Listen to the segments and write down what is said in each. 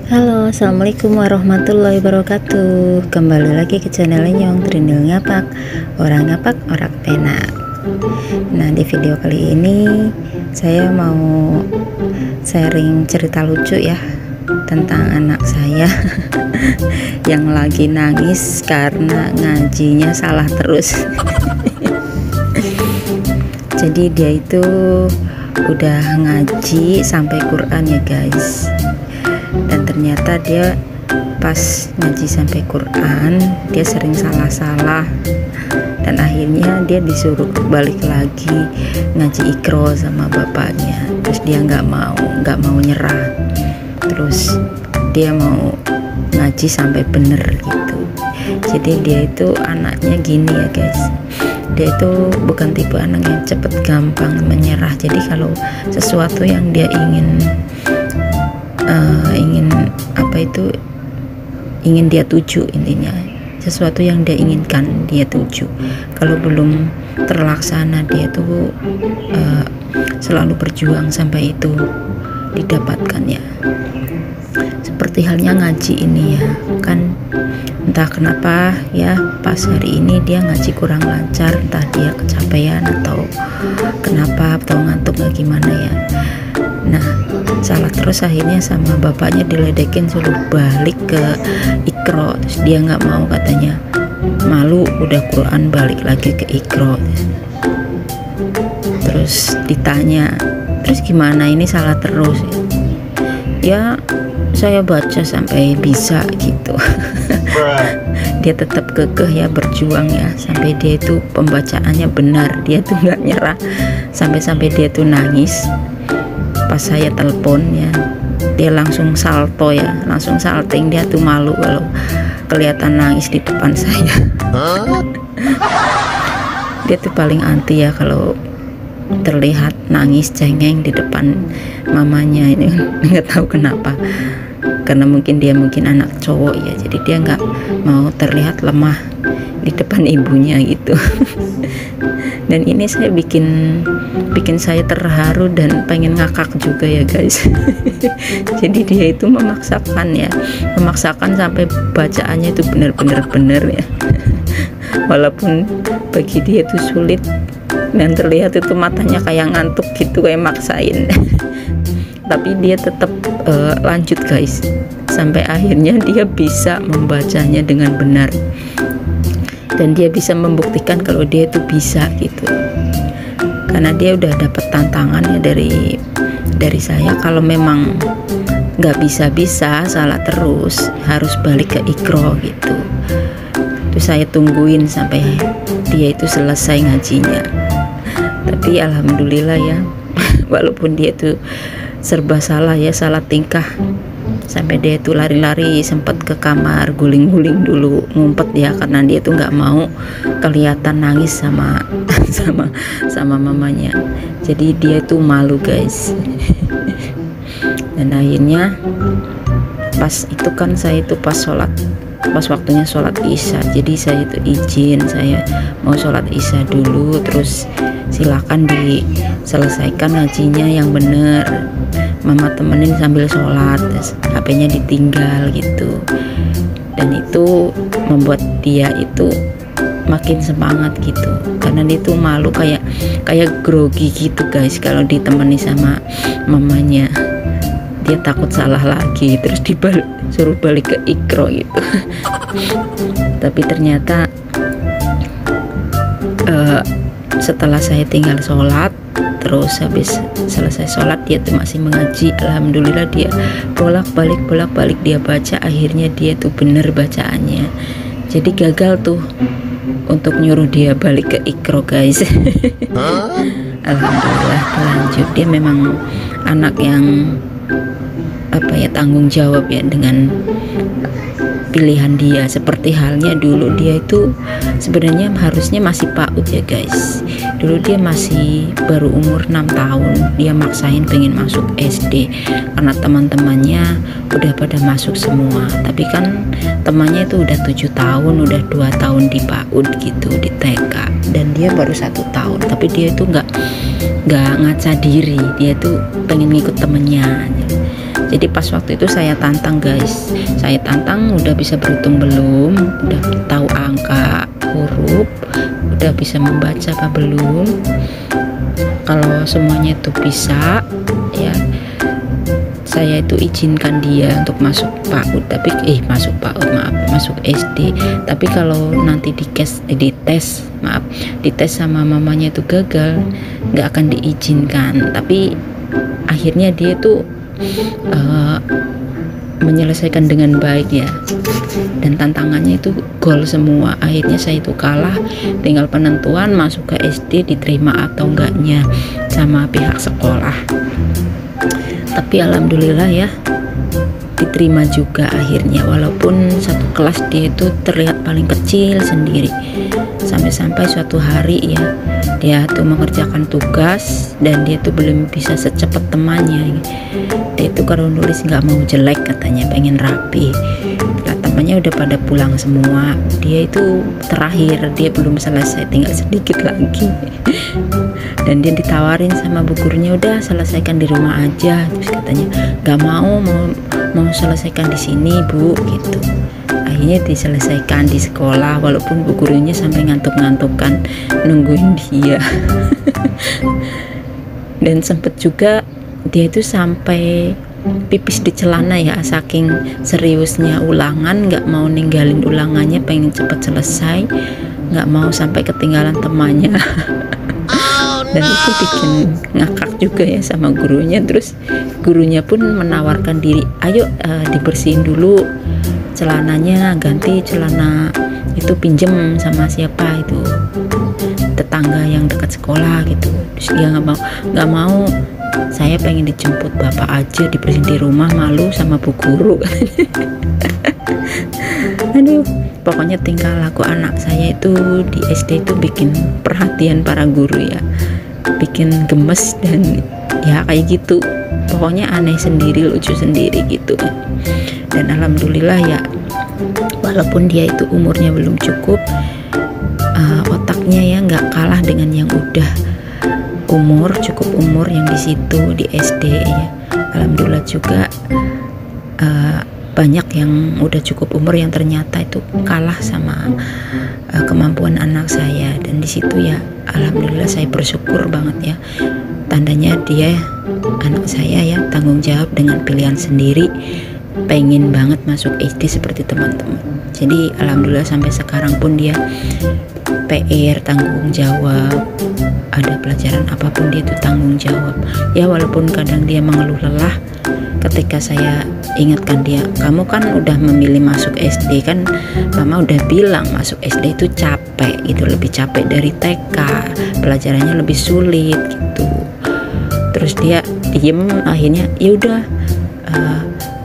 Halo, assalamualaikum warahmatullahi wabarakatuh. Kembali lagi ke channel Nyong Trindil Ngapak, orang ngapak orang penak. Nah, di video kali ini saya mau sharing cerita lucu ya tentang anak saya yang lagi nangis karena ngajinya salah terus. Jadi dia itu udah ngaji sampai Quran ya guys, dan ternyata dia pas ngaji sampai Quran dia sering salah-salah, dan akhirnya dia disuruh balik lagi ngaji Iqra sama bapaknya. Terus dia nggak mau nyerah, terus dia mau ngaji sampai bener gitu. Jadi dia itu anaknya gini ya guys, dia itu bukan tipe anak yang cepet gampang menyerah. Jadi kalau sesuatu yang dia ingin ingin dia tuju, intinya sesuatu yang dia inginkan dia tuju, kalau belum terlaksana dia tuh selalu berjuang sampai itu didapatkan ya. Seperti halnya ngaji ini ya kan, entah kenapa ya pas hari ini dia ngaji kurang lancar, entah dia kecapean atau kenapa, atau ngantuk nggak gimana ya. Nah, salah terus akhirnya sama bapaknya diledekin suruh balik ke Iqra. Terus dia nggak mau, katanya malu udah Quran balik lagi ke Iqra. Terus ditanya, terus gimana ini salah terus ya? Saya baca sampai bisa gitu. Dia tetap kekeh ya, berjuang ya sampai dia itu pembacaannya benar. Dia tuh nggak nyerah sampai dia tuh nangis. Pas saya telepon ya, dia langsung salto ya, langsung salting. Dia tuh malu kalau kelihatan nangis di depan saya. Dia tuh paling anti ya kalau terlihat nangis cengeng di depan mamanya. Ini nggak tahu kenapa, karena mungkin anak cowok ya, jadi dia nggak mau terlihat lemah di depan ibunya gitu. Dan ini saya bikin saya terharu dan pengen ngakak juga ya guys. Jadi dia itu memaksakan sampai bacaannya itu bener ya. Walaupun bagi dia itu sulit dan terlihat itu matanya kayak ngantuk gitu, kayak maksain. Tapi dia tetap lanjut guys, sampai akhirnya dia bisa membacanya dengan benar, dan dia bisa membuktikan kalau dia itu bisa gitu. Karena dia udah dapet tantangannya dari saya, kalau memang nggak bisa salah terus harus balik ke Iqra gitu. Terus saya tungguin sampai dia itu selesai ngajinya. Tapi alhamdulillah ya, walaupun dia itu serba salah ya, salah tingkah, sampai dia itu lari-lari, sempat ke kamar guling-guling dulu, ngumpet ya, karena dia itu nggak mau kelihatan nangis sama mamanya. Jadi dia itu malu guys. Dan akhirnya pas itu kan saya itu pas waktunya sholat isya, jadi saya itu izin, saya mau sholat isya dulu, terus silakan diselesaikan ngajinya yang bener, mama temenin sambil sholat, HP-nya ditinggal gitu. Dan itu membuat dia itu makin semangat gitu, karena dia tuh malu kayak grogi gitu guys kalau ditemani sama mamanya. Dia takut salah lagi, terus suruh balik ke Iqra gitu. Tapi ternyata setelah saya tinggal sholat, terus habis selesai sholat dia tuh masih mengaji. Alhamdulillah dia bolak-balik dia baca, akhirnya dia tuh bener bacaannya. Jadi gagal tuh untuk nyuruh dia balik ke Iqra guys. Alhamdulillah lanjut. Dia memang anak yang tanggung jawab ya dengan pilihan dia. Seperti halnya dulu dia itu sebenarnya harusnya masih PAUD ya guys. Dulu dia masih baru umur 6 tahun, dia maksain pengen masuk SD karena teman-temannya udah pada masuk semua. Tapi kan temannya itu udah 7 tahun, udah 2 tahun di PAUD gitu, di TK, dan dia baru 1 tahun. Tapi dia itu nggak ngaca diri, dia tuh pengen ngikut temennya. Jadi pas waktu itu saya tantang guys, saya tantang udah bisa berhitung belum, udah tahu angka huruf, udah bisa membaca apa belum. Kalau semuanya itu bisa ya, saya itu izinkan dia untuk masuk PAUD, tapi masuk SD. Tapi kalau nanti dites sama mamanya itu gagal, nggak akan diizinkan. Tapi akhirnya dia itu menyelesaikan dengan baik ya, dan tantangannya itu gol semua. Akhirnya saya itu kalah, tinggal penentuan masuk ke SD diterima atau enggaknya sama pihak sekolah. Tapi alhamdulillah ya, diterima juga akhirnya, walaupun satu kelas dia itu terlihat paling kecil sendiri. Sampai suatu hari ya, dia tuh mengerjakan tugas dan dia tuh belum bisa secepat temannya. Dia itu kalau nulis nggak mau jelek, katanya pengen rapi. Nah, temannya udah pada pulang semua, dia itu terakhir, dia belum selesai, tinggal sedikit lagi. Dan dia ditawarin sama bu gurunya, udah selesaikan di rumah aja. Terus katanya nggak mau selesaikan di sini bu, gitu. Akhirnya diselesaikan di sekolah, walaupun bu gurunya sampai ngantuk-ngantukan nungguin dia. Dan sempet juga dia itu sampai pipis di celana ya, saking seriusnya ulangan, nggak mau ninggalin ulangannya, pengen cepet selesai, nggak mau sampai ketinggalan temannya. Dan itu bikin ngakak juga ya sama gurunya. Terus gurunya pun menawarkan diri, ayo dibersihin dulu celananya, ganti celana itu, pinjem sama siapa itu, tetangga yang dekat sekolah gitu. Terus dia nggak mau, saya pengen dijemput bapak aja, dibersihin di rumah, malu sama bu guru. Aduh, pokoknya tingkah laku anak saya itu di SD itu bikin perhatian para guru ya, bikin gemes dan ya kayak gitu, pokoknya aneh sendiri, lucu sendiri gitu. Dan alhamdulillah ya, walaupun dia itu umurnya belum cukup, otaknya ya nggak kalah dengan yang udah cukup umur yang di situ di SD ya. Alhamdulillah juga banyak yang udah cukup umur yang ternyata itu kalah sama kemampuan anak saya. Dan di situ ya alhamdulillah saya bersyukur banget ya, tandanya dia, anak saya ya, tanggung jawab dengan pilihan sendiri, pengen banget masuk SD seperti teman-teman. Jadi alhamdulillah sampai sekarang pun dia PR, tanggung jawab, ada pelajaran apapun dia itu tanggung jawab ya. Walaupun kadang dia mengeluh lelah, ketika saya ingatkan dia, kamu kan udah memilih masuk SD, kan mama udah bilang masuk SD itu capek, itu lebih capek dari TK, pelajarannya lebih sulit gitu. Terus dia diem, akhirnya ya udah,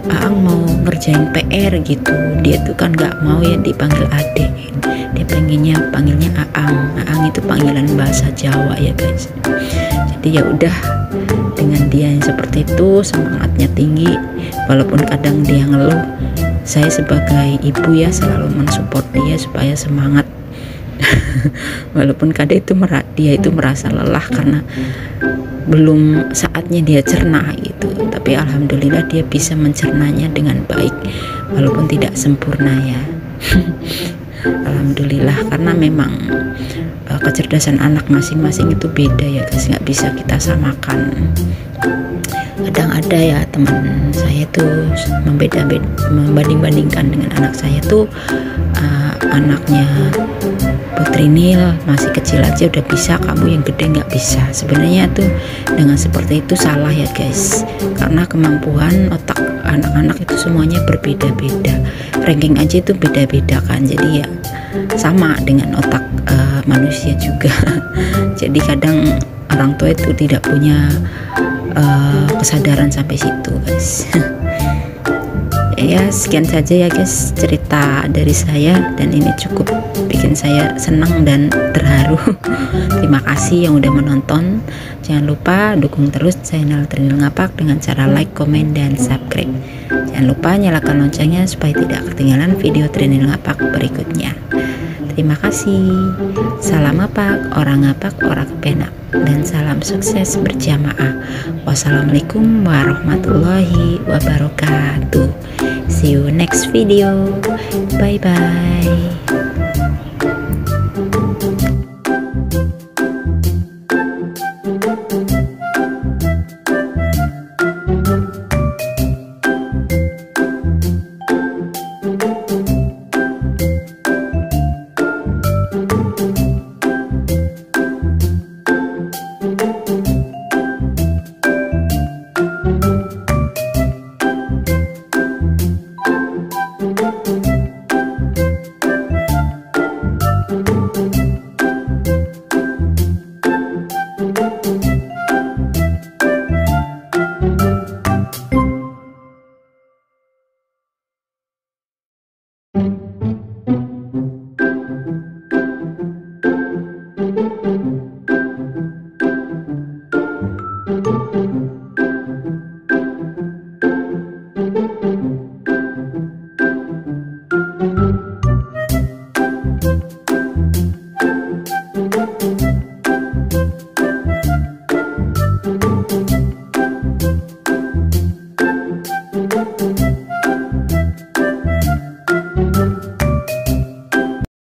Aang mau ngerjain PR gitu. Dia tuh kan nggak mau ya dipanggil adek, dia pengennya panggilnya Aang. Aang itu panggilan bahasa Jawa ya guys. Jadi ya udah, dengan dia yang seperti itu, semangatnya tinggi, walaupun kadang dia ngeluh, saya sebagai ibu ya selalu mensupport dia supaya semangat. Walaupun kadang dia itu merasa lelah karena belum saatnya dia cerna gitu, tapi alhamdulillah dia bisa mencernanya dengan baik walaupun tidak sempurna ya. Alhamdulillah, karena memang kecerdasan anak masing-masing itu beda ya guys, nggak bisa kita samakan. Kadang ada ya teman saya tuh membanding-bandingkan dengan anak saya tuh, anaknya Putri Nil masih kecil aja udah bisa, kamu yang gede nggak bisa. Sebenarnya tuh dengan seperti itu salah ya guys, karena kemampuan otak anak-anak itu semuanya berbeda-beda, ranking aja itu beda-beda kan. Jadi ya sama dengan otak manusia juga. Jadi kadang orang tua itu tidak punya kesadaran sampai situ guys. Ya sekian saja ya guys cerita dari saya, dan ini cukup bikin saya senang dan terharu. Terima kasih yang udah menonton. Jangan lupa dukung terus channel Trinil Ngapak dengan cara like, komen, dan subscribe. Jangan lupa nyalakan loncengnya supaya tidak ketinggalan video Trinil Ngapak berikutnya. Terima kasih. Salam ngapak, orang ngapak, orang kepenak. dan salam sukses berjamaah. Wassalamualaikum warahmatullahi wabarakatuh. See you next video. Bye bye.